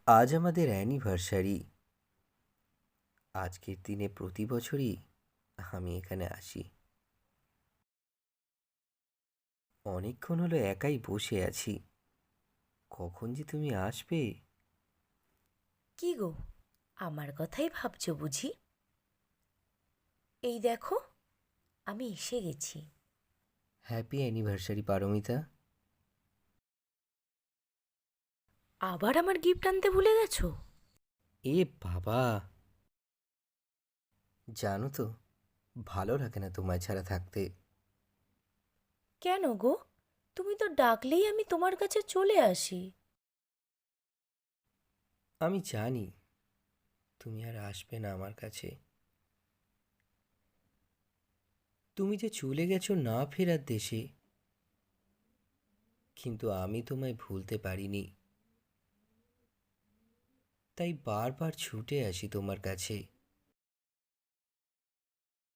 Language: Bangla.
আজ আমাদের অ্যানিভার্সারি। আজকের দিনে প্রতি বছরই আমি এখানে আসি। অনেকক্ষণ হলো একাই বসে আছি, কখন যে তুমি আসবে। কি গো, আমার কথাই ভাবছো বুঝি? এই দেখো, আমি এসে গেছি। Happy anniversary Paromita. আবার আমার গিফট আনতে ভুলে গেছো? এ বাবা, জানো তো ভালো লাগে না তোমায় ছাড়া থাকতে। কেন গো? তুমি তো ডাকলেই আমি তোমার কাছে চলে আসি। আমি জানি তুমি আর আসবে না আমার কাছে। তুমি যে চলে গেছো না ফেরার দেশে, কিন্তু আমি তোমায় ভুলতে পারিনি। তাই বারবার ছুটে আসি তোমার কাছে।